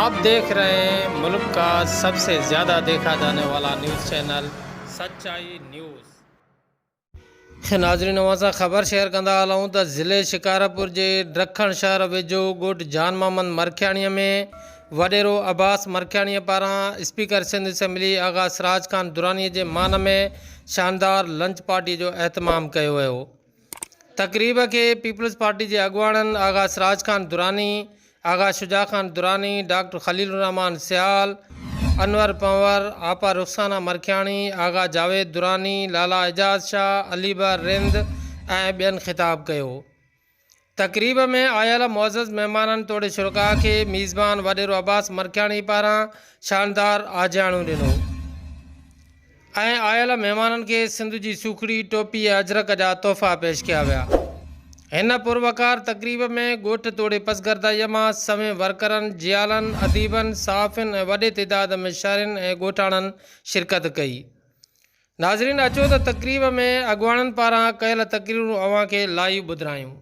आप देख रहे हैं मुल्क का सबसे ज़्यादा देखा जाने वाला न्यूज़ चैनल सच्चाई न्यूज़। नाज़रीन असां ख़बर शेयर कंदा हलूं त ज़िले शिकारपुर जे ड्रखण शहर वेझो ॻोठ जान मोहम्मद मरखियाणीअ में वॾेरो अब्बास मरखियाणीअ पारां स्पीकर सिंध असेंबली आगा सिराज खान दुरानीअ जे मान में शानदार लंच पार्टी जो एहतमाम कयो वियो। तक़रीब के पीपल्स पार्टी के अगवाणन आगा सिराज खान दुरानी, आगा शुजा खान दुरानी, डॉक्टर खलीलुर्रहमान सियाल, अनवर पंवर, आपा रुखसाना मरखियाणी, आगा जावेद दुरानी, लाला एजाज शाह, अलीबर रिंद ऐं ॿियनि ख़िताब कयो। तक़रीब में आयल मुअज़्ज़ज़ मेहमाननि तोड़े शुरका के मीज़बान वॾेरो अब्बास मरखियाणी पारां शानदार आजियाणो ॾिनो ऐं आयल मेहमाननि के सिंध जी सूखड़ी, टोपी ऐं अजरक जा तोहफ़ा पेश किया विया। हिन पुरवकार तक़रीब में ॻोठ तोड़े पसगरदाईअ मां सवें वर्करनि, जियालनि, अदीबनि, सहाफ़ियुनि ऐं वॾे तइदाद में शहरियुनि ऐं ॻोठाणनि शिरकत कई। नाज़रीन अचो त तक़रीब में अगवाणनि पारां कयल तक़रीरूं अव्हां खे लाइव ॿुधायूं।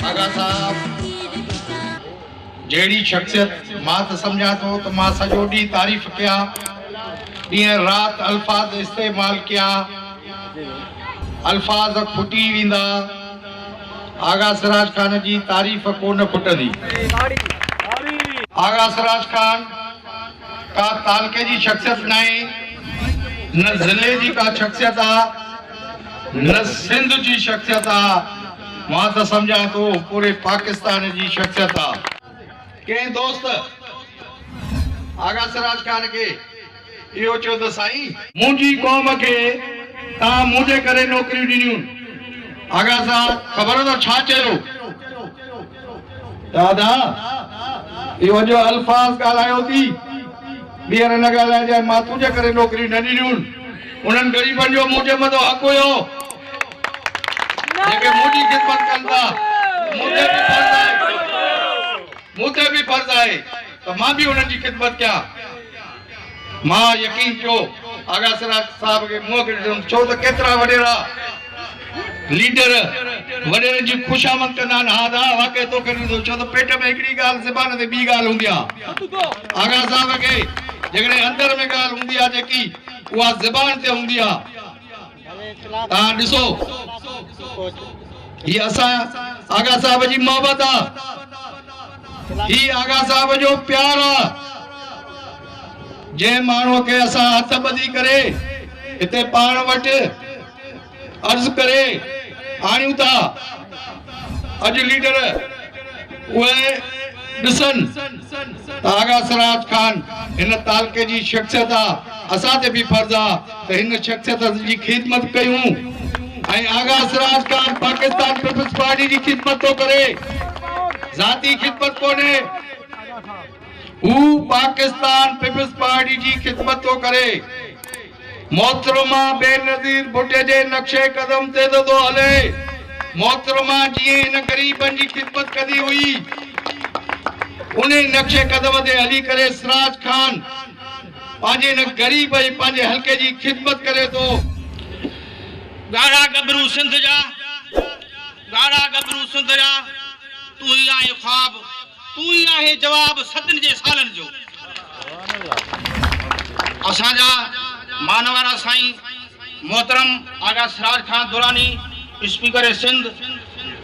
आगा साहब जहिड़ी शख्सियत मां त सम्झां थो त मां सॼो ॾींहुं तारीफ़ कयां, ॾींहं राति अल्फाज़ इस्तेमाल कयां, अल्फाज़ फुटी वेंदा, आगा सिराज खान जी तारीफ़ कोन फुटंदी। आगा सिराज खान का तालके जी शख्सियत न आहे, न ज़िले जी का शख्सियत आहे, न सिंध जी शख्सियत आहे, मां त सम्झां थो पूरे पाकिस्तान जी शख्सियत आहे। कंहिं दोस्त आगा सिराज खान खे इहो चयो त साईं मुंहिंजी क़ौम खे तव्हां मुंहिंजे करे नौकरियूं ॾिनियूं। आगा साहब ख़बर अथव छा चयो? दादा इहो जो अल्फाज़ ॻाल्हायो थी ॿीहर न ॻाल्हाइजांइ, मां तुंहिंजे करे नौकरियूं न ॾिनियूं। उन्हनि ग़रीबनि जो मुंहिंजे मथां हक़ हुयो जेके मुंहिंजी ख़िदमत कनि था। मुझे भी फर्ज आहे त मां बि उन्हनि जी ख़िदमत कयां। मां यकीन कयो आगा सिराज साहब खे मुंहं खे ॾिठुमि, छो त केतिरा वॾेरा लीडर वॾेरनि जी ख़ुशामद कंदा आहिनि। हा दा वाक़ई तोखे ॾींदो, छो त पेट में हिकिड़ी ॻाल्हि ज़बान ते ॿी ॻाल्हि हूंदी आहे। आगा साहब खे जेकॾहिं अंदर में ॻाल्हि हूंदी आहे जेकी उहा ज़बान ते हूंदी आहे। तव्हां ॾिसो हीअ असां आगा साहब जी मोहबत आहे, ही आगा साहब जो प्यार आहे। जंहिं माण्हूअ खे असां हथ ॿधी करे हिते पाण वटि अर्ज़ करे आणियूं था, अॼु लीडर उहे ॾिसनि त आगा सिराज खान हिन तालके जी शख्सियत आहे। असां ते बि फर्ज़ आहे त हिन शख्सियत जी ख़िदमत कयूं। ऐं आगा सिराज खान पाकिस्तान पीपल्स पार्टी जी ख़िदमत थो करे, ज़ाती ख़िदमत कोन्हे, हू पाकिस्तान पीपल्स पार्टी जी ख़िदमत थो करे। मोहतरमा बेनज़ीर भुट्टे जे नक्शे कदम ते थो हले। मोहतरमा जीअं हिन ग़रीबनि जी ख़िदमत कंदी हुई, उन नक्शे कदम ते हली करे सिराज खान पंहिंजे हिन ग़रीब ऐं पंहिंजे हल्के जी ख़िदमत करे थो। गाढ़ा गबरू सिंध जा, गाढ़ा गबरू सिंध जा, तू ही आहे ख्वाब, तू ही आहे जवाब सदन जे सालन जो। असांजा मानवारा साईं मोहतरम आगा सिराज खान दुरानी, स्पीकर सिंध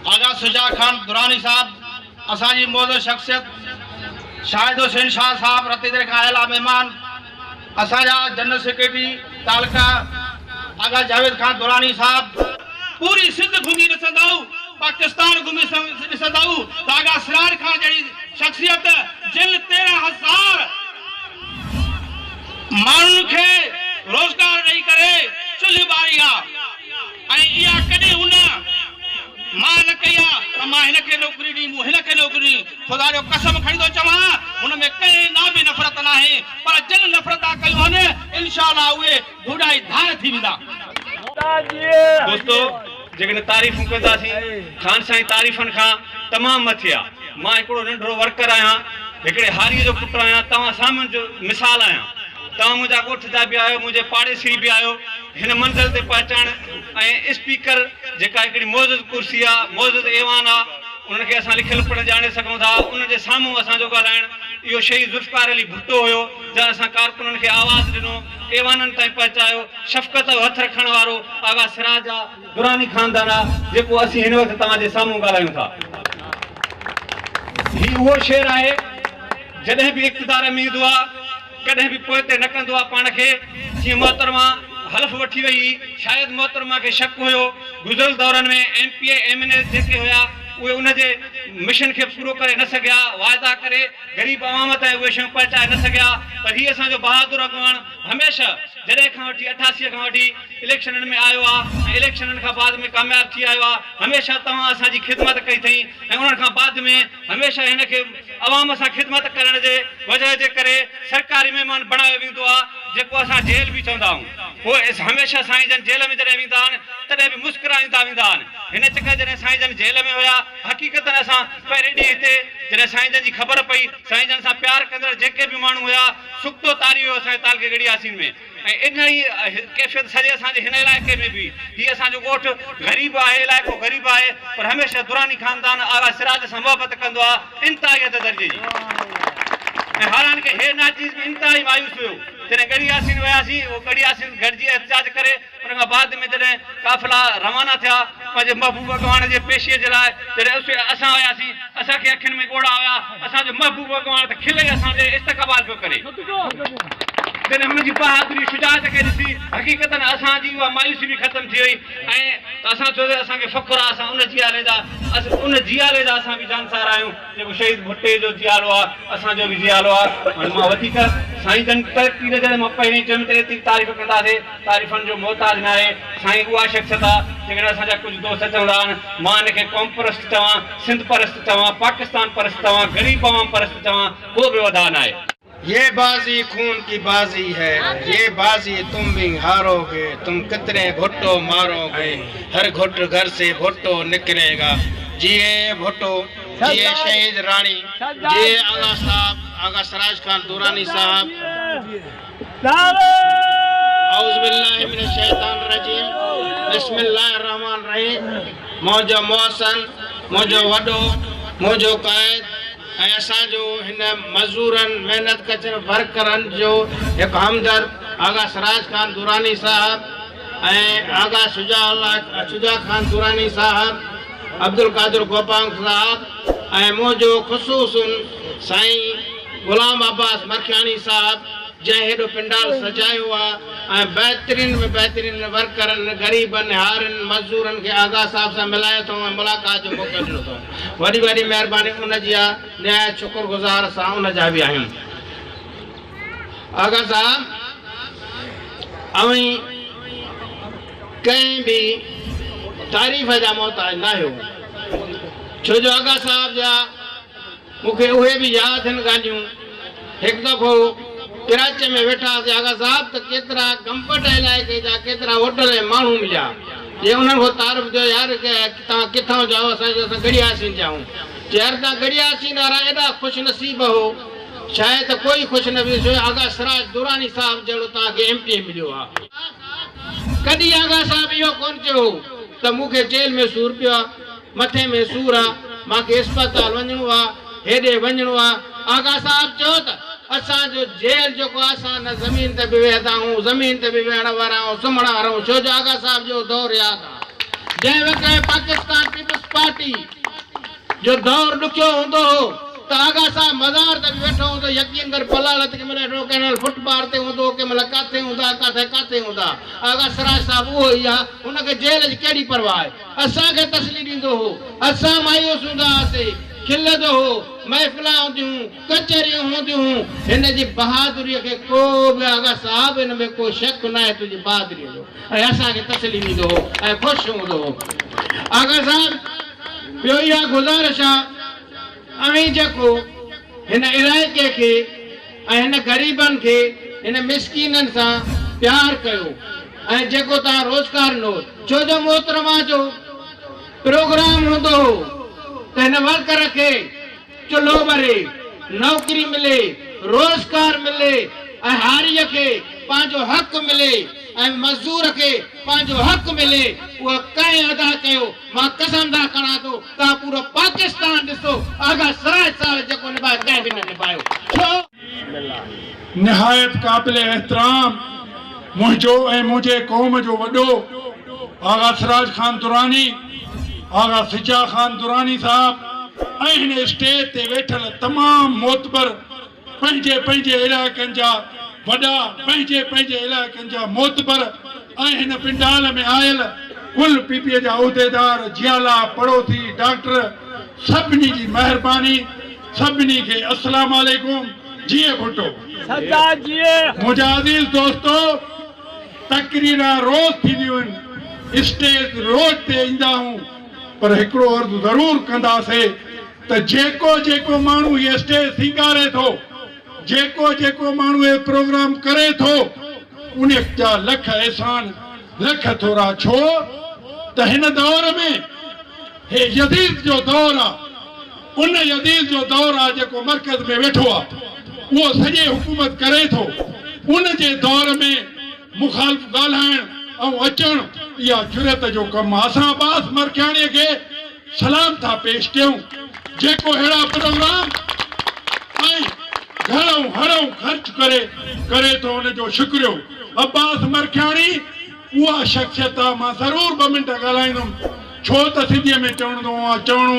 आगा शुजा खान दुरानी साहब, असांजी मौजूद शख्सियत शाहिद हुसैन शाह साहब रतीदर खां आयल मेहमान, असांजा जनरल सेक्रेटरी तालका आगा जावेद खान दुरानी साहब, पूरी सिंध घुमी ॾिसंदव, पाकिस्तान घुमी ॾिसंदव त आगा सिराज खान जहिड़ी शख्सियत जिन 13,000 माण्हुनि खे रोज़गार ॾेई करे चुल्ही ॿारी आहे। ऐं इहा कॾहिं हुन मां न कई आहे त मां हिनखे नौकरी ॾी, मूं हिनखे नौकरी ॾी। ख़ुदा जो कसम खणी थो चवां, हुन में कंहिं ना बि नफ़रत न आहे, पर जिन नफ़रत कयूं आहिनि इंशाअल्लाह उहे धुॾाई धार थी वेंदा। दोस्तों जेकॾहिं तारीफ़ूं कंदासीं, खान साईं तारीफ़नि खां तमामु मथे आहे। मां हिकिड़ो नंढड़ो वर्कर आहियां, हिकिड़े हारीअ जो पुटु आहियां, तव्हां साम्हूं जो मिसाल आहियां। तव्हां मुंहिंजा ॻोठ जा बि आहियो, मुंहिंजे पाड़ेसी बि आहियो। हिन मंज़िल ते पहुचण ऐं स्पीकर जेका हिकिड़ी मौजूद कुर्सी आहे, मौजूद ऐवान आहे, उन्हनि खे असां लिखियलु पढ़णु ॼाणे सघूं था। उनजे साम्हूं असांजो ॻाल्हाइणु इहो शहीद ज़ुल्फ़िकार अली भुट्टो हुयो, जंहिं असां कारकुननि खे आवाज़ ॾिनो, ऐवाननि ताईं पहुचायो। शफ़क़त जो हथु रखण वारो आगा सिराज आहे, दुरानी ख़ानदान आहे, जेको असीं हिन वक़्तु तव्हांजे साम्हूं ॻाल्हायूं था। हीउ उहो शेर आहे जॾहिं बि इक़्तिदार में ईंदो आहे, कॾहिं बि पोइ ते न कंदो आहे पाण खे। जीअं मोहतरमा हलफ़ वठी वई, शायदि मोहतरमा खे शक हुयो गुज़िरियल दौरनि में MPA MNA जेके हुया उहे उनजे मिशन खे पूरो करे न सघिया, वाइदा करे ग़रीब अवाम ताईं उहे शयूं पहुचाए न सघिया। पर हीअ असांजो बहादुर अॻवान हमेशह जॾहिं खां वठी 88 खां वठी इलेक्शननि में आयो आहे ऐं इलेक्शननि खां बाद में कामयाबु थी आयो आहे। हमेशह तव्हां असांजी ख़िदमत कई अथई ऐं उन्हनि खां बाद में हमेशह हिन खे अवाम सां ख़िदमत करण जे वजह जे करे सरकारी महिमान बणायो वेंदो आहे, जेको असां जेल बि चवंदा आहियूं। पोइ हमेशह साईं जन जेल में जॾहिं वेंदा आहिनि तॾहिं बि मुस्कुराईंदा वेंदा आहिनि। हिन चकर जॾहिं साईं जन जेल में हुया, हक़ीक़त असां पहिरें ॾींहं हिते जॾहिं साईं जन जी ख़बर पई, साईं जन सां प्यार कंदड़ जेके बि माण्हू हुया सुख़्तो तारी वियो असांजे तालके गढ़ी यासीन में। ऐं इन ई कैफ़ियत सॼे असांजे हिन इलाइक़े में बि हीअ असांजो ॻोठ ग़रीब आहे, इलाइक़ो ग़रीब आहे, पर हमेशह दुरानी ख़ानदान आगा सिराज सां मुहबत कंदो आहे इंतिहाई दर्जे जी। ऐं हालांकि खे हे नाचीज़ में इंतिहाई मायूस हुयो जॾहिं गढ़ी यासीन वियासीं। उहो गढ़ी यासीन गॾिजी एहतजाज करे उन खां बाद में जॾहिं काफ़िला रवाना थिया पंहिंजे महबूब अॻवान जे पेशीअ जे लाइ, जॾहिं असां वियासीं असांखे अखियुनि में ॻोढ़ा हुया। असांजो महबूब अॻवान त खिले असांजे इस्तक़बाल पियो करे। जॾहिं हुनजी बहादुरी शुजात खे ॾिसी हक़ीक़त असांजी उहा मायूसी बि ख़तमु थी वई। ऐं असां चयो असांखे फ़ख़ुरु आहे, असां उन जियाले जा असां बि जानसार आहियूं, जेको शहीद भुट्टे जो जियालो आहे, असांजो बि जियालो आहे। हाणे मां वधीक साईं जन तरक़ी जॾहिं मां पहिरीं चयुमि त एतिरी तारीफ़ कंदासीं, तारीफ़नि जो मोहताज न आहे। साईं उहा शख़्सियत आहे जेकॾहिं असांजा कुझु दोस्त चवंदा आहिनि मां हिनखे क़ौम परस्त चवां, सिंध परस्त चवां, पाकिस्तान परस्त चवां, ग़रीब अवाम परस्त चवां, को बि वधा न आहे। ये बाजी खून की बाजी है, ये बाजी तुम भी हारोगे, तुम कितने भुट्टो मारोगे, हर घुट घर से भुट्टो निकलेगा। जिए भुट्टो, जिए शहीद रानी, जिए आगा साहब, आगा सिराज खान दुरानी साहब। औज़ुबिल्लाहि मिनश शैतानिर रजीम, बिस्मिल्लाहिर रहमानिर रहीम। मौजो मोहसन, मौजो वॾो, मौजो क़ाइद ऐं असांजो हिन मज़दूरनि महिनत कचर वर्करनि जो हिकु हमदर्द आगा सिराज खान दुरानी साहब ऐं आगा शुजा खान दुरानी साहब, अब्दुल कादिर गोपांग साहब ऐं मुंहिंजो ख़ुसूसन साईं गुलाम अब्बास मरखियाणी साहब, जंहिं हेॾो पिंडाल सजायो आहे ऐं बहितरीन में बहितरीन वर्करनि, ग़रीबनि, हारनि, मज़दूरनि खे आगा साहब सां मिलायो अथऊं ऐं मुलाक़ात जो मौक़ो ॾिनो अथऊं। वॾी वॾी महिरबानी उनजी आहे, निहायत शुक्रगुज़ार असां उनजा बि आहियूं। आगा साहब अवी कंहिं बि तारीफ़ जा मोहताज न आहियो, छो जो आगा साहब जा मूंखे उहे बि यादि आहिनि ॻाल्हियूं। हिकु दफ़ो कराची में वेठासीं आगा साहब त केतिरा कंफर्ट इलाइक़े जा केतिरा होटल ऐं माण्हू मिलिया। जे उन्हनि खां तारीफ़ जो यार की तव्हां किथां जाओ, असां गढ़ियासीं जाऊं। यार तव्हां गढ़ियासीं वारा एॾा ख़ुशि नसीब हो, शायदि कोई ख़ुशि न वियो, आगा सिराज दुरानी साहब जहिड़ो तव्हांखे MPA मिलियो आहे। कॾहिं आगा साहब इहो कोन चयो त मूंखे जेल में सूरु पियो आहे, मथे में सूरु आहे, मूंखे अस्पताल वञिणो आहे, हेॾे वञिणो आहे। आगा साहब चयो त असांजो जेल जेको आहे असां न ज़मीन ते बि वेहंदा आहियूं, ज़मीन ते बि वेहण वारा आहियूं, सुम्हण वारा आहियूं, छो जो आगा साहब जो दौरु यादि आहे। जंहिं वक़्तु पाकिस्तान पीपल्स पार्टी जो दौरु ॾुखियो हूंदो हो त आगा साहब मज़ार ते बि वेठो हूंदो, यकीन कर पलालत कंहिं महिल वेठो, कंहिं महिल फुटपाथ ते हूंदो, कंहिं महिल किथे हूंदा, किथे हूंदा। आगा सिराज साहब उहो ई आहे, हुनखे जेल जी कहिड़ी परवाह आहे। असांखे तसली ॾींदो हो, असां मायूस हूंदा हुआसीं, खिलंदो हो, महफ़िलां हूंदियूं, कचहरियूं हूंदियूं। हिन जी बहादुरीअ खे को बि आगा साहब हिन में को शक न आहे तुंहिंजी बहादुरीअ जो, ऐं असांखे तसली ॾींदो हो ऐं ख़ुशि हूंदो हो। आगा साहब ॿियो इहा गुज़ारिश आहे, अवी जेको हिन इलाइक़े खे ऐं हिन ग़रीबनि खे, हिन मिसकीननि सां प्यार कयो ऐं जेको तव्हां रोज़गार ॾिनो, छो जो मोहतरमा जो प्रोग्राम हूंदो हो त हिन वर्कर खे चुल्हो भरे, नौकरी मिले, रोजगार मिले, ऐं हारीअ खे पंहिंजो हक़ मिले, ऐं मज़दूर खे पंहिंजो हक़ मिले, उहो कंहिं अदा कयो। मां कसम था खणां थो, तव्हां पूरो पाकिस्तान ॾिसो, आगा सराय साल जेको निभाए कंहिं बि न निभायो। छो निहायत काबिल एहतराम मुझो ऐं मुझे कौम जो वॾो आगा सिराज खान दुरानी, आगा सिजा खान दुरानी साहब ऐं हिन स्टेज ते वेठल तमाम मोतबर पंहिंजे पंहिंजे इलाइक़नि जा वॾा, पंहिंजे पंहिंजे इलाइक़नि जा मोतबर ऐं हिन पिंडाल में आयल कुल पीपीए जा उहिदेदार, जियाला, पड़ोसी, डॉक्टर, सभिनी जी महिरबानी। सभिनी खे अस्सलाम वालेकुम। जिए भुट्टो मुंहिंजा अज़ीज़ दोस्तो, तकरीरा रोज़ थींदियूं आहिनि, स्टेज रोज़ ते ईंदा आहियूं, पर हिकिड़ो अर्ज़ु ज़रूरु कंदासीं त जेको जेको माण्हू हीअ स्टेज सींगारे थो, जेको जेको माण्हू हे प्रोग्राम करे थो, उन जा लख एहसान, लख थोरा। छो त हिन दौर में हे यज़ीद जो दौर आहे, उन यज़ीद जो दौर आहे जेको मर्कज़ में वेठो आहे, उहो सॼे हुकूमत करे थो। उन जे दौर में मुखालिफ़ ॻाल्हाइण ऐं अचण इहा जुरत जो कमु आहे। असां अब्बास मरखियाणीअ खे सलाम था पेश कयूं, जेको अहिड़ा प्रोग्राम ऐं घणो हणो ख़र्च करे थो, उनजो शुक्रियो। अब्बास मरखियाणी उहा शख़्सियत आहे, मां ज़रूरु 2 मिंट ॻाल्हाईंदुमि, छो त सिंधीअ में चवणो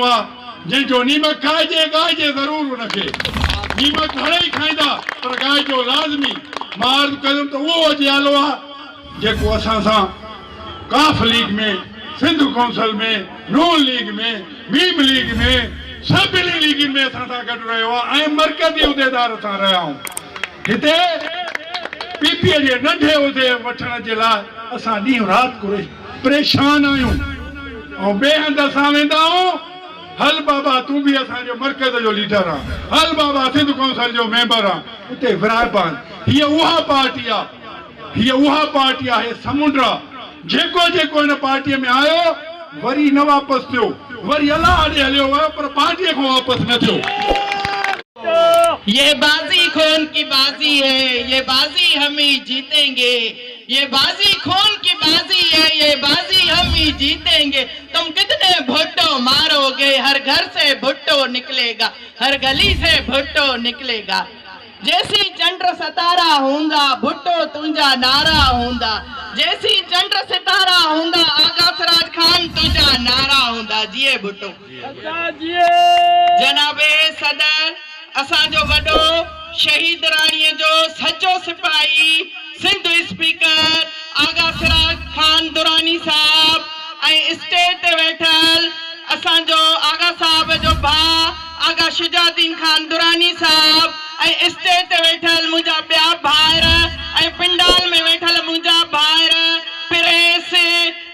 आहे जंहिंजो नीमक खाइजे ॻाइजे ज़रूरु उनखे। नीमक घणेई खाईंदा पर ॻाइजो लाज़मी। मां अर्ज़ु कंदुमि त उहो अॼु आलो आहे जेको असां सां काफ लीग में, सिंध काउंसिल में, नून लीग में, मीम लीग में, सभिनी लीगनि में असां सां गॾु रहियो आहे ऐं मर्कज़ी उहिदेदार सां रहिया आहियूं। हिते पीपीए जे नंढे उहिदे वठण जे लाइ असां ॾींहुं राति परेशान आहियूं ऐं ॿिए हंधि असां वेंदा आहियूं, हल बाबा तूं बि असांजो मर्कज़ जो लीडर आहे, हल बाबा सिंध काउंसिल जो मेंबर आहे, उते विराइबान। हीअ उहा पार्टी आहे, हीअ उहा पार्टी आहे, समुंड आहे। जेको जेको हिन पार्टीअ में आयो वरी न वापसि थियो, वरी अलाह ॾे हलियो वियो, पर पार्टीअ खां वापसि न थियो। ये बाजी खून की बाजी है, ये बाजी हम ही जीतेंगे, ये बाजी खून की बाजी है, ये बाजी हम ही जीतेंगे। तुम कितने भुट्टो मारोगे, हर घर से भुट्टो निकलेगा, हर गली से भुट्टो निकलेगा। जैसी चंद्र सितारा होंदा, भुट्टो तुंजा नारा होंदा। जैसी चंद्र सितारा होंदा, आगा सिराज खान तुंजा नारा होंदा। जिए भुट्टो। जनाबे सदर, असांजो वॾो शहीद राणीअ जो सचो सिपाही, सिंध स्पीकर आगा सिराज खान दुरानी साहब ऐं स्टेज ते वेठल असांजो आगा साहब जो भाउ आगा शुजाउद्दीन खान दुरानी साहब ऐं स्टेज ते वेठल मुंहिंजा ॿिया भाइर ऐं पिंडाल में वेठल मुंहिंजा भाइर, प्रेस,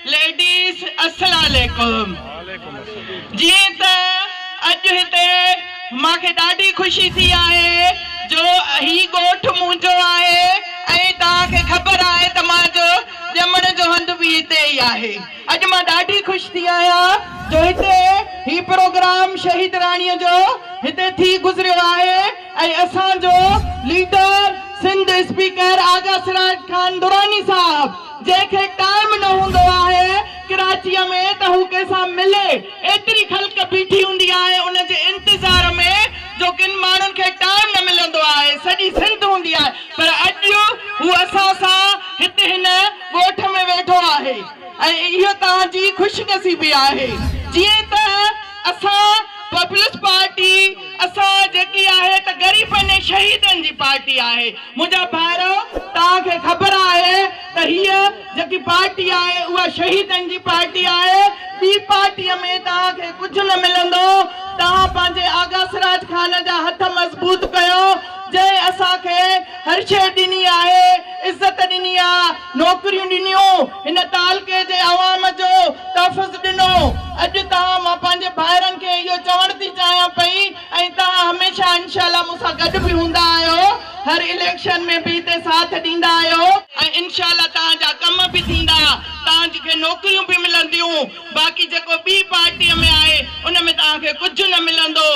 लेडीज़, अस्सलाम वालेकुम। जीअं त अॼु हिते मूंखे ॾाढी ख़ुशी थी आहे जो ही ॻोठ मुंहिंजो आहे ऐं तव्हांखे ख़बर आहे त मुंहिंजो ॼमण जो हंधि बि हिते ई आहे। अॼु मां ॾाढी ख़ुशि थी आहियां जो हिते ही प्रोग्राम शहीद राणीअ जो हिते थी गुज़रियो आहे ऐं असांजो लीडर सिंध स्पीकर आगा सिराज खान दुरानी साहब, जंहिंखे टाइम न हूंदो आहे कराचीअ में त हू कंहिंसां मिले, एतिरी ख़ल्क बीठी हूंदी आहे उन जे इंतज़ार में जो किन माण्हुनि खे टाइम न मिलंदो आहे, सॼी सिंध हूंदी आहे, पर अॼु हू असां सां हिते हिन ॻोठ में वेठो आहे ऐं इहो तव्हांजी ख़ुशनसीबी आहे। जीअं त असां पीपल्स पार्टी असां जेकी आहे त ग़रीबनि ऐं शहीदनि जी पार्टी आहे। मुंहिंजा भाइरो, तव्हांखे ख़बर आहे त हीअ जेकी पार्टी आहे उहा शहीदनि जी पार्टी आहे। ॿी पार्टीअ में तव्हांखे कुझु न मिलंदो। तव्हां पंहिंजे आगा सिराज खान जा हथ मज़बूत कयो, जंहिं असांखे हर शइ ॾिनी आहे, इज़त ॾिनी आहे, नौकरियूं ॾिनियूं, हिन तालुके जे अवाम जो तहफ़ुज़ ॾिनो। अॼु तव्हां, मां पंहिंजे भाइरनि खे इहो चवण थी चाहियां पई ऐं तव्हां हमेशह इंशाअल्लाह मूंसां गॾु बि हूंदा आहियो, हर इलेक्शन में बि हिते साथ ॾींदा आहियो ऐं इंशाअल्लाह तव्हांजा कम बि थींदा, तव्हांखे नौकरियूं बि मिलंदियूं। बाक़ी जेको ॿी पार्टीअ में आहे उन में तव्हांखे कुझु न मिलंदो।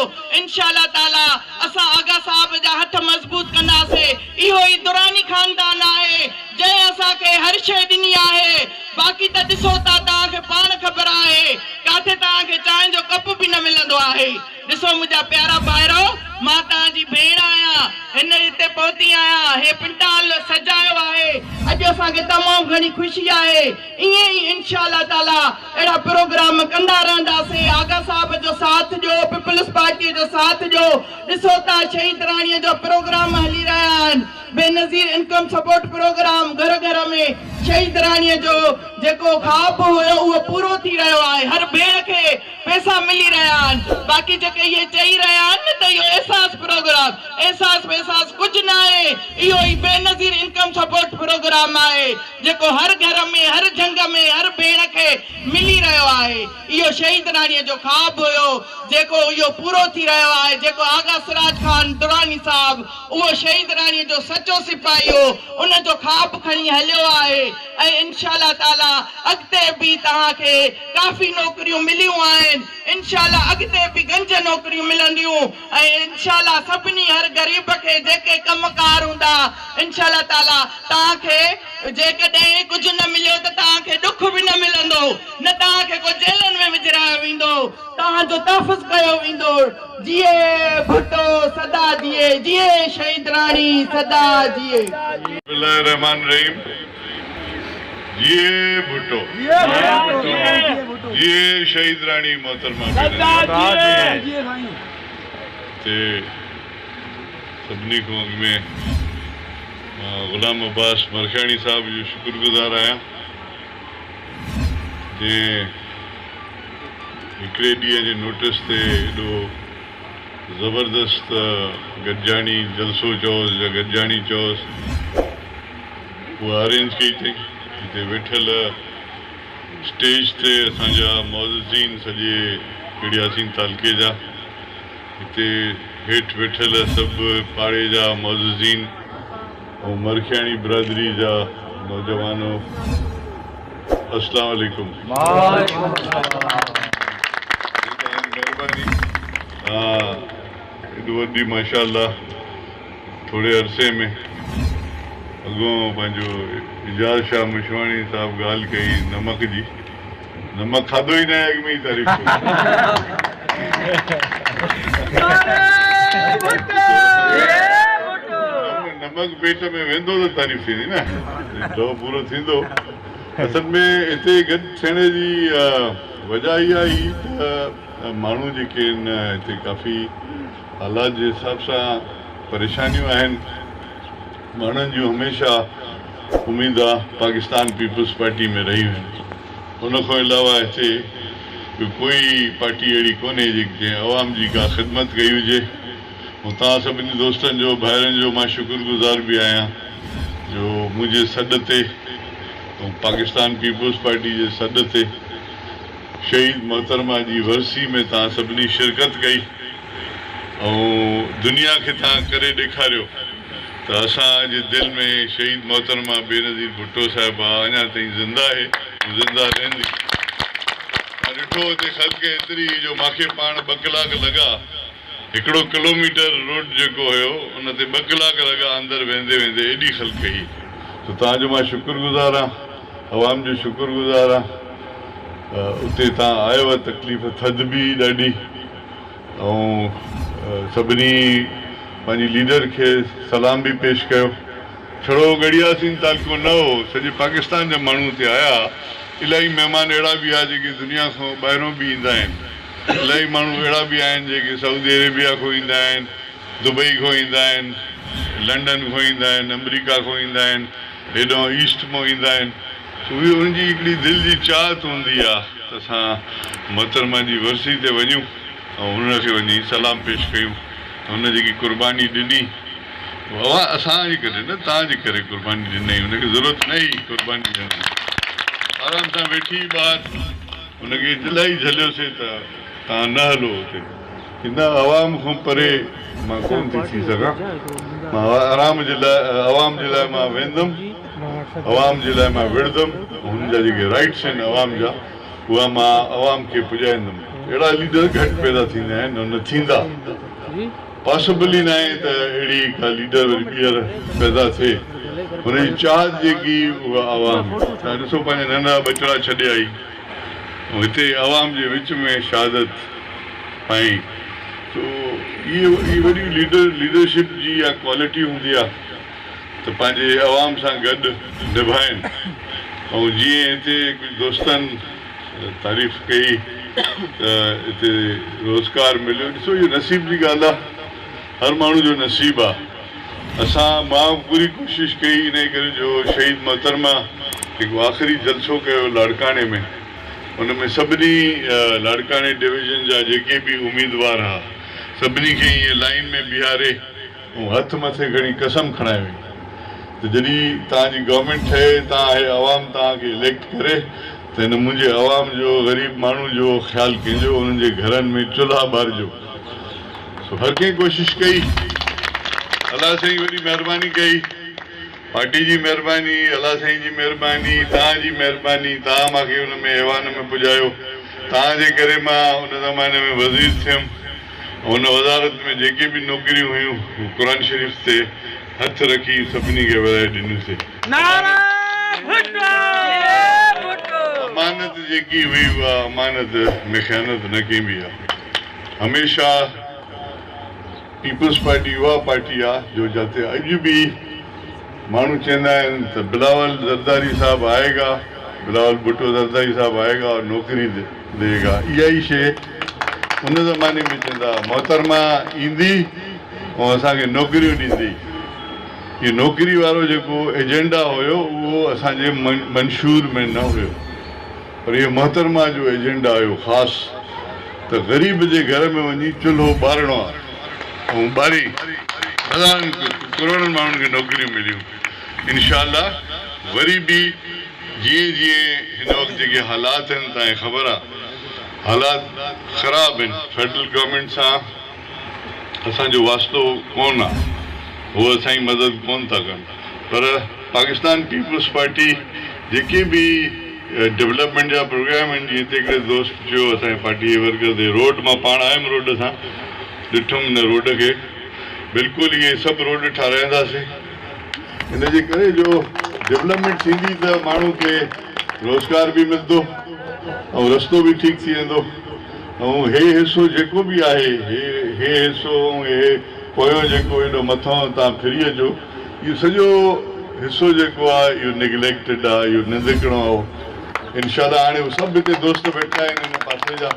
इंशाअल्लाह ताला असां आगा साहब जा हथ मजबूत कंदासीं। इहो ई दुरानी खानदान आहे जंहिं असांखे हर शइ ॾिनी आहे। बाक़ी त ॾिसो था तव्हांखे पाण ख़बर आहे किथे तव्हांखे चांहि जो कप बि न मिलंदो आहे। ॾिसो मुंहिंजा प्यारा भाइरो, मां तव्हांजी भेण आहियां, हिन हिते पहुती आहियां, हे पंडाल सजायो आहे। अॼु असांखे तमामु घणी ख़ुशी आहे। ईअं ई इंशाअल्लाह ताला अहिड़ा प्रोग्राम कंदा रहंदासीं। आगा साहब जो साथ ॾियो, पीपल्स पार्टी जो साथ ॾियो। ॾिसो था शहीद राणीअ जो प्रोग्राम हली रहिया आहिनि, बेनज़ीर इनकम सपोर्ट प्रोग्राम। घर घर में शहीद राणीअ जो जेको ख्वाब हुयो उहो पूरो थी रहियो आहे। हर भेण खे पैसा मिली रहिया आहिनि। बाक़ी जेके इहे चई रहिया आहिनि त इहो एहसास प्रोग्राम, एहसास कुझु न आहे। इहो ई बेनज़ीर इनकम सपोर्ट प्रोग्राम आहे जेको हर घर में, हर जंग में, हर भेण खे मिली रहियो आहे। इहो शहीद राणीअ जो ख्वाब हुयो जेको इहो पूरो थी रहियो आहे। जेको आगा सिराज खान दुरानी साहब, उहो शहीद राणीअ जो सचो सिपाही हो, उन जो ख्वाब खणी हलियो आहे। ऐं इंशाअल्लाह ताला अॻिते बि तव्हांखे काफ़ी नौकरियूं मिलियूं आहिनि। इंशाअल्लाह अॻिते बि गंज नौकरियूं मिलंदियूं। ऐं इंशाअल्लाह सभिनी हर ग़रीब खे जेके कमकार हूंदा, इंशाअल्लाह ताला तव्हांखे जेकॾहिं कुझु न मिलियो त तव्हांखे ॾुख बि न मिलंदो, न तव्हांखे को जेलनि में विझरायो वेंदो, तव्हांजो तहफ़ुज़ कयो वेंदो। जिए भुट्टो सदा जिए, जिए शहीद राणी सदा जिए। बिस्मिल्लाहिर्रहमानिर्रहीम। जिए भुट्टो, जिए शहीद राणी मोहतरमा ते सभिनी खां अॻु में ग़ुलाम अब्बास मरखानी साहब जो शुक्रगुज़ार आहियां जंहिं हिकिड़े ॾींहं जे नोटिस ते एॾो ज़बरदस्त गॾिजाणी जलसो चयोसि या गॾिजाणी चयोसि, उहा अरेंज कई अथई। हिते वेठल स्टेज ते असांजा मौज़ज़ीन सॼे पिड़ियासीन तालके जा, हिते हेठि वेठल सभु पाड़े जा मौज़ज़ीन ऐं मरखियाणी बिरादरी जा नौजवानो, अस्सलाम वालेकुम। महिरबानी। एॾो वॾी माशाअल्लाह थोरे अरसे में अॻो पंहिंजो इजाज़ शाह मुशवाणी साहब ॻाल्हि कई नमक जी, नमक खाधो ई न आहे, अॻ में ई तारीफ़ नमक पेट में वेंदो त तारीफ़ थींदी न, तो पूरो थींदो। असल में हिते गॾु थियण जी वजह इहा ई त माण्हू जेके आहिनि हिते काफ़ी हालात जे हिसाब सां परेशानियूं आहिनि। माण्हुनि जूं हमेशह उमेद आहे पाकिस्तान पीपल्स पार्टी में रहियूं आहिनि। उनखां अलावा हिते कोई पार्टी अहिड़ी कोन्हे जेके अवाम जी का ख़िदमत कई हुजे। ऐं तव्हां सभिनी दोस्तनि जो, भाइरनि जो मां शुक्रगुज़ार बि आहियां जो मुंहिंजे सॾ ते ऐं पाकिस्तान पीपल्स पार्टी जे सॾ ते शहीद मोहतरमा जी वरसी में तव्हां सभिनी शिरकत कई ऐं दुनिया खे तव्हां करे ॾेखारियो त असांजे दिलि में शहीद मोहतरमा बेनज़ीर भुट्टो साहिबा अञा ताईं ज़िंदा आहे, ज़िंदा रहंदी। मां ॾिठो हुते ख़ल्क़ एतिरी जो मूंखे पाण 2 कलाक लॻा, हिकिड़ो किलोमीटर रोड जेको हुयो उन ते 2 कलाक लॻा अंदरि वेंदे वेंदे, एॾी ख़ल्क़ ही। त तव्हांजो मां शुक्रगुज़ार आहियां, अवाम जो शुक्रगुज़ार आहियां। उते तव्हां आयव, तकलीफ़ थधि बि ॾाढी, ऐं सभिनी पंहिंजी लीडर खे सलाम बि पेश कयो। छड़ो गड़ियासीन तालको न हो, सॼे पाकिस्तान जा माण्हू हिते आया। इलाही महिमान अहिड़ा बि आहे जेके दुनिया खां ॿाहिरों बि ईंदा आहिनि। इलाही माण्हू अहिड़ा बि आहिनि जेके सऊदी अरेबिया खां ईंदा आहिनि, दुबई खां ईंदा आहिनि, लंडन खां ईंदा आहिनि, अमेरिका खां ईंदा आहिनि, हेॾां ईस्ट मां ईंदा आहिनि। उहे उनजी हिकिड़ी दिलि जी चाहत हूंदी आहे त असां मोहतरमा जी वरसी ते वञूं ऐं हुनखे वञी सलाम पेश कयूं। हुन जेकी कुर्बानी ॾिनी उहा असांजे करे न, तव्हांजे करे कुर्बानी ॾिनई। हुनखे ज़रूरत न हुई कुर्बानी ॾियण जी, आराम सां वेठी ॿार हुनखे इलाही झलियोसीं त तव्हां न हलो हुते। हिन आवाम खां परे मां कोन थी सघां। मां आराम जे लाइ, आवाम जे लाइ मां वेंदुमि, आवाम जे लाइ मां विढ़ंदुमि। हुन जा जेके राइट्स आहिनि आवाम जा, उहा मां आवाम खे पुॼाईंदुमि। अहिड़ा लीडर घटि पैदा थींदा आहिनि न थींदा पॉसिबल ई न आहे त अहिड़ी का लीडर वरी ॿीहर पैदा थिए हुनजी चाहत जेकी उहा आवाम तव्हां ॾिसो पंहिंजा नंढा बचड़ा छॾे आई ऐं हिते आवाम जे विच में शहादत पाई तो इहे वॾी लीडरशिप जी इहा क्वालिटी हूंदी आहे त पंहिंजे आवाम सां गॾु निभाइनि ऐं जीअं हिते कुझु दोस्तनि तारीफ़ कई त हिते रोज़गार मिलियो ॾिसो इहो नसीब जी ॻाल्हि आहे हर माण्हू जो नसीबु आहे मां पूरी कोशिशि कई इन करे जो शहीद मोहतरमा जेको आख़िरी जलसो कयो लाड़काने में उन में सभिनी लाड़काने डिवीज़न जा जेके बि उम्मीदवार हुआ सभिनी खे ईअं लाइन में बीहारे ऐं हथ मथे खणी कसम खणाए वई त जॾहिं तव्हांजी गवर्नमेंट ठहे आवाम तव्हांखे इलेक्ट करे त हिन मुंहिंजे आवाम जो ग़रीब माण्हू जो ख़्यालु कजो उन्हनि जे घरनि में चुल्हा ॿारिजो हर कंहिं कोशिशि कई अलाह साईं वॾी महिरबानी कई पार्टी जी महिरबानी अलाह साईं जी महिरबानी तव्हांजी महिरबानी तव्हां मूंखे हुन में ऐवान में पुॼायो तव्हांजे करे मां उन ज़माने में वज़ीर थियुमि हुन वज़ारत में जेके बि नौकरियूं हुयूं क़ुर शरीफ़ ते हथ रखी सभिनी खे वधाए ॾिनोसीं अमानत जेकी हुई उहा अमानत में ख़यानत न कबी आहे हमेशह पीपल्स पार्टी उहा पार्टी आहे जो जिते अॼु बि माण्हू चवंदा आहिनि त बिलावल ज़रदारी साहिबु आएगा बिलावल भुट्टो ज़रदारी साहिबु आएगा और नौकरी देगा इहा ई शइ उन ज़माने में चवंदा मोहतरमा ईंदी ऐं असांखे नौकरियूं ॾींदी इहो नौकरी वारो जेको एजेंडा हुयो उहो असांजे मंशूर में न हुयो पर इहो मोहतरमा जो एजेंडा हुयो ख़ासि त ग़रीब जे घर में वञी चुल्हो ॿारिणो आहे ऐं ॿारी हज़ारनि करोड़नि माण्हुनि खे नौकरियूं मिलियूं इनशाअल्लाह वरी बि जीअं जीअं हिन वक़्तु जेके हालात आहिनि तव्हांखे ख़बर आहे हालात ख़राबु आहिनि फेडरल गवर्नमेंट सां असांजो वास्तो कोन आहे उहो असांजी मदद कोन था कनि पर पाकिस्तान पीपल्स पार्टी जेके बि डेवलपमेंट जा प्रोग्राम आहिनि जीअं त हिकिड़े दोस्त चयो असांजे पार्टी जे वर्कर ते रोड मां पाण आयुमि रोड सां ॾिठुमि हिन रोड खे बिल्कुलु इहे सभु रोड ठाराईंदासीं हिन जे करे जो डेवलपमेंट थींदी त माण्हू खे रोज़गार बि मिलंदो ऐं रस्तो बि ठीकु थी वेंदो ऐं हे हिसो जेको बि आहे हे हिसो ऐं हे पोयों जेको हेॾो मथां तव्हां फिरी अचो इहो सॼो हिसो जेको आहे इहो निगलेक्टेड आहे इहो निंदकणो आहे इनशाअल्लाह हाणे उहे सभु हिते दोस्त वेठा आहिनि हिन पासे जा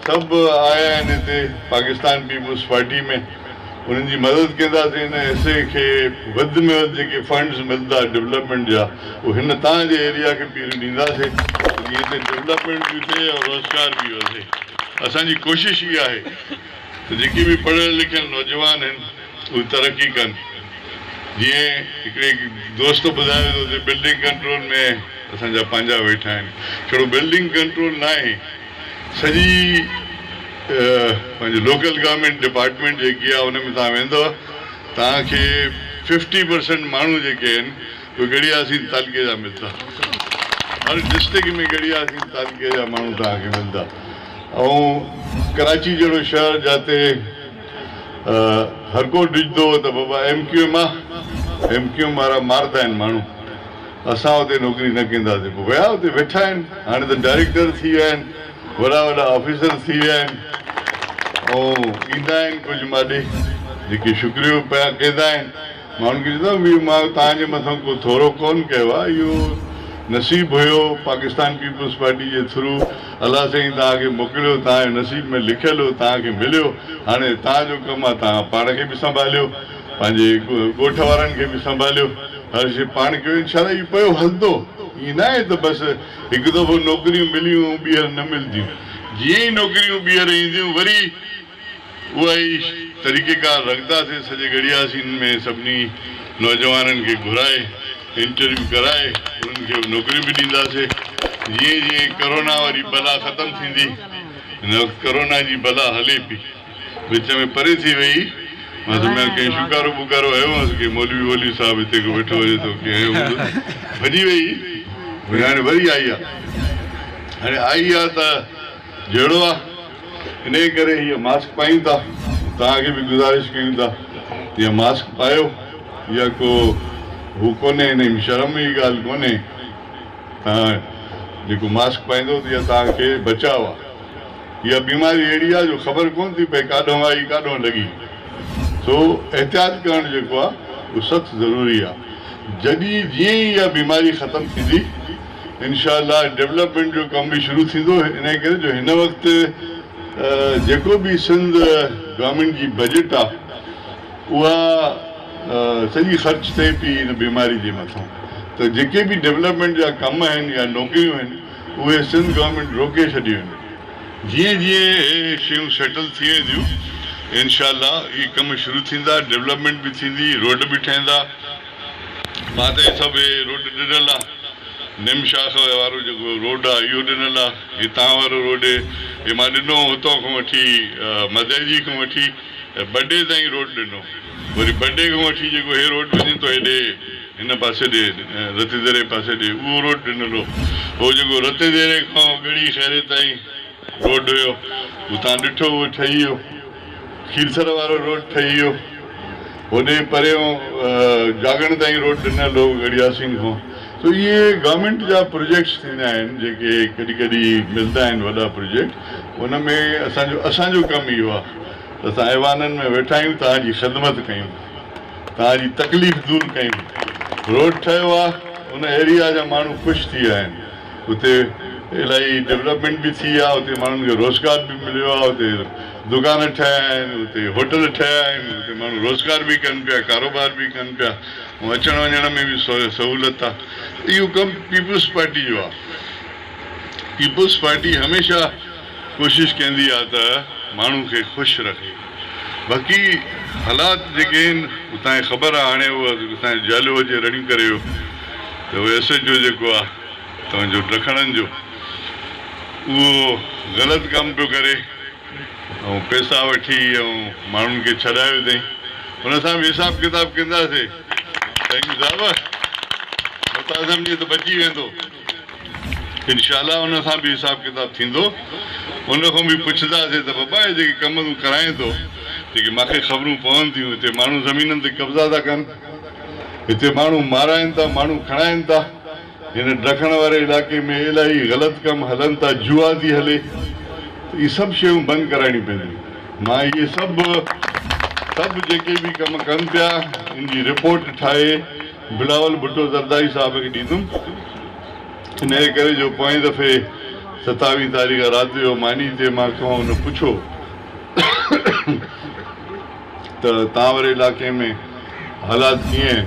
सभु आया आहिनि हिते पाकिस्तान पीपल्स पार्टी में उन्हनि जी मदद कंदासीं हिन हिसे खे वधि में वधि जेके फंड्स मिलंदा डेवलपमेंट जा उहे हिन तव्हांजे एरिया खे पहिरियों ॾींदासीं जीअं हिते डेवलपमेंट बि थिए ऐं रोज़गार बि वधे असांजी कोशिशि इहा आहे त जेके बि पढ़ियल लिखियल नौजवान आहिनि उहे तरक़ी कनि जीअं हिकिड़े दोस्त ॿुधायो त हुते बिल्डिंग कंट्रोल में असांजा पंहिंजा वेठा आहिनि छड़ो बिल्डिंग कंट्रोल न आहे सॼी पंहिंजी लोकल गवर्नमेंट डिपार्टमेंट जेकी आहे उन में तव्हां वेंदव तव्हांखे 50% माण्हू जेके आहिनि उहे गड़ियासीन तालुके जा मिलंदा हर डिस्ट्रिक्ट में गड़ियासीन तालुके जा माण्हू तव्हांखे मिलंदा ऐं कराची जहिड़ो शहर जिते हर को ॾिसंदो त बाबा MQM वारा मारंदा आहिनि माण्हू असां हुते नौकिरी न कंदासीं पोइ विया हुते वेठा आहिनि हाणे त डायरेक्टर थी विया आहिनि वॾा वॾा ऑफिसर थी विया आहिनि ऐं ईंदा आहिनि कुझु माॾे जेके शुक्रियो पिया कंदा आहिनि माण्हुनि खे चवंदा बि मां तव्हांजे मथां को थोरो कोन कयो आहे इहो नसीबु हुयो पाकिस्तान पीपल्स पार्टी जे थ्रू अलाह साईं तव्हांखे मोकिलियो तव्हांजे नसीब में लिखियलु हो तव्हांखे मिलियो हाणे तव्हांजो कमु आहे तव्हां पाण खे बि संभालियो पंहिंजे ॻोठ वारनि खे बि संभालियो हर शइ पाण कयो इनशाअल्लाह इहो पियो हलंदो ईअं न आहे त बसि हिकु दफ़ो नौकरियूं मिलियूं ॿीहर न मिलंदियूं जीअं ई नौकरियूं ॿीहर ईंदियूं वरी उहा ई तरीक़ेकार रखंदासीं सॼे गड़ियासीन में सभिनी नौजवाननि खे घुराए इंटरव्यू कराए उन्हनि खे नौकरियूं बि ॾींदासीं जीअं जीअं कोरोना वारी बला ख़तमु थींदी हिन वक़्तु कोरोना जी बला हले पई विच में परे थी वई मां सम्झां कंहिं शुकारो बुकारो आयो हुअसि की मौलवी साहिबु हिते को वेठो हुजे थो की आयो भॼी वई हाणे वरी आई आहे हाणे आई आहे त जहिड़ो आहे इन करे हीअ मास्क पायूं था, तव्हांखे बि गुज़ारिश कयूं था हीअ मास्क पायो, इहा को हू कोन्हे, हिन में शर्म जी ॻाल्हि कोन्हे। तव्हां जेको मास्क पाईंदो त इहा तव्हांखे बचाव आहे। इहा बीमारी अहिड़ी आहे जो ख़बर कोन थी पए काॾों आई काॾों लॻी। सो एहतियात करणु जेको आहे उहो सख़्तु ज़रूरी आहे। जॾहिं जीअं ई इहा बीमारी ख़तमु थींदी इंशाअल्लाह डेवलपमेंट जो कमु बि शुरू थींदो। इन करे जो हिन वक़्तु जेको बि सिंध गवर्नमेंट जी बजट आहे उहा सॼी ख़र्च थिए पई हिन बीमारी जे मथां। त जेके बि डेवलपमेंट जा कम आहिनि या नौकरियूं आहिनि उहे सिंध गवर्नमेंट रोके छॾियूं आहिनि। जीअं जीअं इहे शयूं सेटल थी वेंदियूं इंशाअल्लाह इहे कम शुरू थींदा, डेवलपमेंट बि थींदी, रोड बि ठहंदा। मां त सभु इहे रोड ॾिनल आहे, निमशाख वारो जेको रोड आहे इहो ॾिनल आहे, हितां वारो रोड इहे मां ॾिनो, हुतां खां वठी मदहजी खां वठी बडे ताईं रोड ॾिनो, वरी बडे खां वठी जेको हे रोड वञे थो हेॾे हिन पासे ॾे रतेदरे पासे ॾे उहो रोड ॾिनल हो जेको रतेदरे खां ॻड़ी खैरे ताईं रोड हुयो उतां ॾिठो उहो ठही वियो। खीरसर वारो रोड ठही वियो, होॾे परियों जागण ताईं रोड ॾिनल हो गड़ियासिंग खां। तो इहे गवर्नमेंट जा प्रोजेक्ट्स थींदा आहिनि जेके कॾहिं कॾहिं मिलंदा आहिनि वॾा प्रोजेक्ट, उन में असांजो कमु इहो आहे त असां ऐवाननि में वेठा आहियूं, तव्हांजी ख़िदमत कयूं, तव्हांजी तकलीफ़ दूरि कयूं। रोड ठहियो आहे उन एरिया जा माण्हू ख़ुशि थी विया आहिनि, उते इलाही डेवलपमेंट बि थी आहे, उते माण्हुनि खे रोज़गार बि मिलियो आहे, उते दुकान ठहिया आहिनि, उते होटल ठहिया आहिनि, उते माण्हू रोज़गार बि कनि पिया, कारोबार बि कनि पिया, ऐं अचण वञण में बि सहूलियत आहे। इहो कमु पीपुल्स पार्टी जो आहे। पीपुल्स पार्टी हमेशह कोशिशि कंदी आहे त माण्हू खे ख़ुशि रखे। बाक़ी हालात जेके आहिनि तव्हांखे ख़बर आहे, हाणे उहा असांजे जालियो जे रड़ियूं करे वियो त उहो एस जो जेको आहे तव्हांजो ॾखणनि जो उहो ग़लति कमु पियो करे ऐं पैसा वठी ऐं माण्हुनि खे छॾायो अथई। हुन सां बि हिसाबु किताबु कंदासीं। थैंक यू साहिबु, नथा सम्झे त बची वेंदो। इनशाला हुन सां बि हिसाबु किताबु थींदो। उन खां बि पुछंदासीं त बाबा हे जेके कम तूं कराए थो, जेके मूंखे ख़बरूं पवनि थियूं, हिते माण्हू ज़मीननि ते कब्ज़ा था कनि, हिते माण्हू माराइनि था, माण्हू खणाइनि था, हिन ॾखण वारे इलाइक़े में इलाही ग़लति कमु हलनि था, जुआ थी हले, इहे सभु शयूं बंदि कराइणियूं पवंदियूं। मां इहे सभु जेके बि कम कनि पिया इन जी रिपोर्ट ठाहे बिलावल भुट्टो ज़रदारी साहिब खे ॾींदुमि। इन करे जो पोएं दफ़े 27 तारीख़ राति जो मानी ते मूंखां हुन पुछो त तव्हां वारे इलाइक़े में हालात कीअं आहिनि।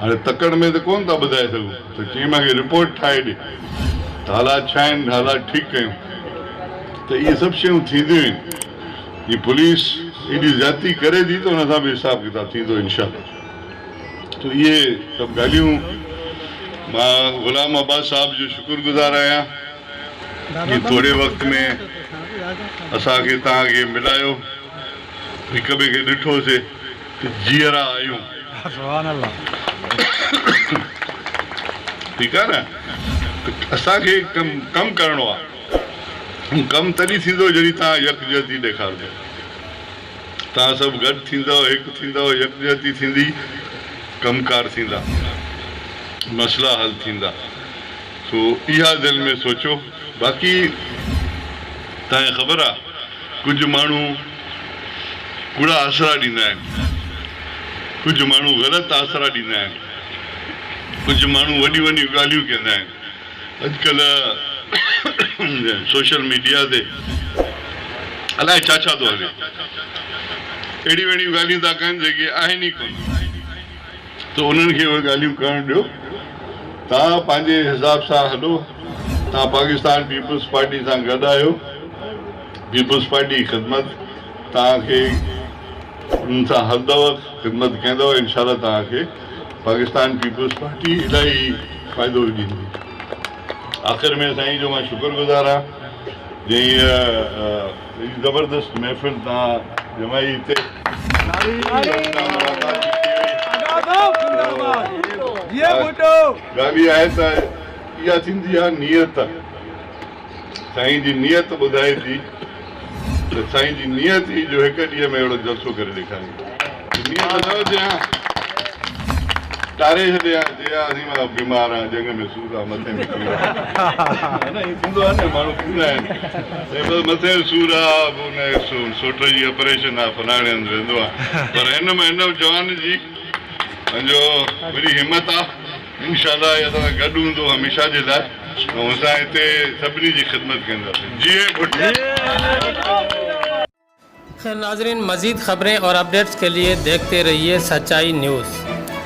हाणे तकड़ में त कोन था ॿुधाए सघूं, त कीअं मूंखे रिपोर्ट ठाहे ॾे त हालात छा आहिनि, हालात ठीकु कयूं। त इहे सभु शयूं थींदियूं आहिनि। हीअ पुलिस एॾी ज़्यादती करे थी त हुन सां बि हिसाबु किताबु थींदो इंशाअल्लाह। त इहे सभु ॻाल्हियूं मां ग़ुलाम अब्बास साहिब जो शुक्रगुज़ार आहियां कि थोरे वक़्त में असांखे तव्हांखे मिलायो, हिक ॿिए खे ॾिठोसीं त जीअरा आहियूं। ठीकु आहे न, त असांखे कमु करिणो आहे। कमु तॾहिं थींदो जॾहिं तव्हां यकजहती ॾेखारंदो, तव्हां सभु गॾु थींदव, हिकु थींदव, यकजहती थींदी, कमकार थींदा, मसइला हल थींदा। सो इहा दिलि में सोचो। बाक़ी तव्हांखे ख़बर आहे कुझु माण्हू कूड़ा आसरा ॾींदा आहिनि, कुझु माण्हू ग़लति आसरा ॾींदा आहिनि, कुझु माण्हू वॾियूं वॾियूं ॻाल्हियूं कंदा आहिनि। अॼुकल्ह सोशल मीडिया ते अलाए छा छा थो हले, अहिड़ियूं अहिड़ियूं ॻाल्हियूं था कनि जेके आहिनि ई कोन। त उन्हनि खे उहे ॻाल्हियूं करणु ॾियो। तव्हां पंहिंजे हिसाब सां हलो। तव्हां पाकिस्तान पीपुल्स पार्टी सां गॾु आहियो। पीपुल्स पार्टी ख़िदमत तव्हांखे उन्हनि सां हलंदव, ख़िदमत कंदव। इनशाला तव्हांखे पाकिस्तान पीपुल्स पार्टी इलाही फ़ाइदो ॾींदी। आख़िर में साईं जो मां शुक्रगुज़ार आहियां जंहिं ज़बरदस्त महफ़िल तव्हां जमाई हिते। ॻाल्हि आहे त इहा थींदी आहे नियत। साईं जी नियत ॿुधाए थी त साईं जी नियत ई जो हिकु ॾींहं में अहिड़ो जलसो करे ॾेखारी नियत न हुजे टारे छॾिया चया मां बीमार आहियां जंग में सूर आहे मथे में सूर आहे न हीअ थींदो आहे न माण्हू थींदा आहिनि मथे में सूर आहे हुन सोट जी ऑपरेशन आहे फलाणे हंधि वेंदो आहे पर हिन जवान जी पंहिंजो वॾी हिमत आहे इंशाअल्लाह असां गॾु हूंदो हमेशह जे लाइ ऐं असां हिते सभिनी जी ख़िदमत कंदासीं जीअं खैर नाजरीन, मज़ीद खबरें और अपडेट्स के लिए देखते रहिए सच्चाई न्यूज़।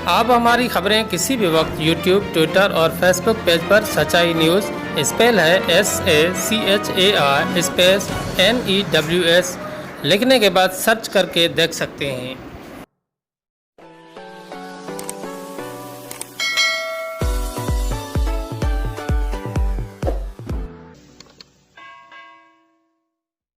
आप हमारी खबरें किसी भी वक्त यूट्यूब, ट्विटर और फेसबुक पेज पर सच्चाई न्यूज़ स्पेल है SACHAI स्पेस NEWS लिखने के बाद सर्च करके देख सकते हैं।